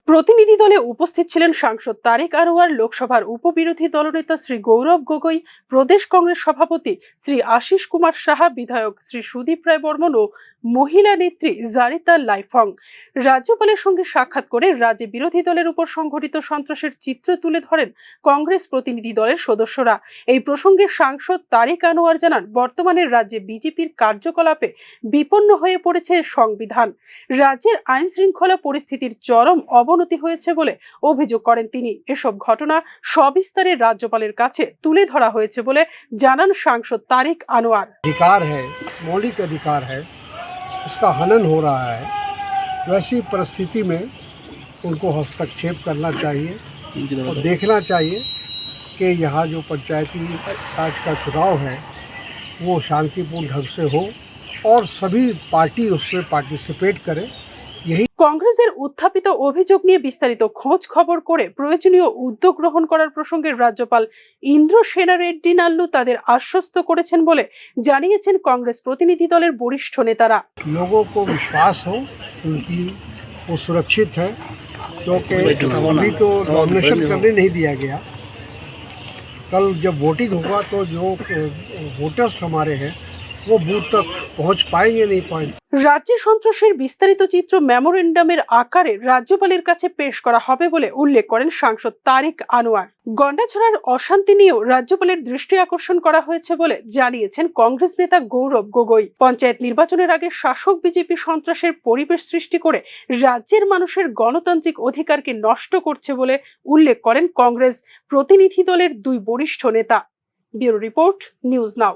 প্রতিনিধি দলে উপস্থিত ছিলেন সাংসদ তারেক আনোয়ার, লোকসভার উপবিরোধী দলনেতা শ্রী গৌরব গগৈ, প্রদেশ কংগ্রেস সভাপতি শ্রী আশিস কুমার সাহা, বিধায়ক শ্রী সুদীপ রায় বর্মন ও মহিলা নেত্রী জারিতা লাইফং। রাজ্যপালের সঙ্গে সাক্ষাৎ করে রাজ্যে বিরোধী দলের উপর সংঘটিত সন্ত্রাসের চিত্র তুলে ধরেন কংগ্রেস প্রতিনিধি দলের সদস্যরা। এই প্রসঙ্গে সাংসদ তারেক আনোয়ার জানান, বর্তমানে রাজ্যে বিজেপির কার্যকলাপে বিপন্ন হয়ে পড়েছে সংবিধান। রাজ্যের আইন শৃঙ্খলা পরিস্থিতির চরম অবনতি হয়েছে বলে অভিযোগ করেন তিনি। এসব ঘটনা সবিস্তারে রাজ্যপালের কাছে তুলে ধরা হয়েছে বলে জানান সাংসদ তারেক আনোয়ার। अधिकार है, मौलिक अधिकार है, इसका हनन हो रहा है। वैसी परिस्थिति में उनको हस्तक्षेप करना चाहिए और देखना चाहिए कि यहाँ जो पंचायती राज का चुनाव है वो शांतिपूर्ण ढंग से हो और सभी पार्टी उसमें पार्टिसिपेट करे। यही কংগ্রেসের উত্থাপিত অভিযোগ নিয়ে বিস্তারিত খোঁজ খবর করে প্রয়োজনীয় উদ্যোগ গ্রহণ করার প্রসঙ্গে রাজ্যপাল ইন্দ্রসেনা রেড্ডি নাল্লু তাদের আশ্বস্ত করেছেন বলে জানিয়েছেন কংগ্রেস প্রতিনিধি দলের বরিষ্ঠ নেতারা। लोगों को विश्वास हो उनकी वो सुरक्षित है, क्योंकि अभी तो नॉमिनेशन करने नहीं दिया गया। कल जब वोटिंग होगा तो जो वोटर्स हमारे हैं वो बूथ तक पहुंच पाएंगे नहीं पाएंगे। রাজ্যে সন্ত্রাসের বিস্তারিত চিত্র মেমোরেন্ডামের আকারে রাজ্যপালের কাছে পেশ করা হবে বলে উল্লেখ করেন সাংসদ তারেক আনোয়ার। গন্ডাছড়ার অশান্তি নিয়েও রাজ্যপালের দৃষ্টি আকর্ষণ করা হয়েছে বলে জানিয়েছেন কংগ্রেস নেতা গৌরব গগৈ। পঞ্চায়েত নির্বাচনের আগে শাসক বিজেপি সন্ত্রাসের পরিবেশ সৃষ্টি করে রাজ্যের মানুষের গণতান্ত্রিক অধিকারকে নষ্ট করছে বলে উল্লেখ করেন কংগ্রেস প্রতিনিধি দলের দুই বরিষ্ঠ নেতা। Bureau report, news now.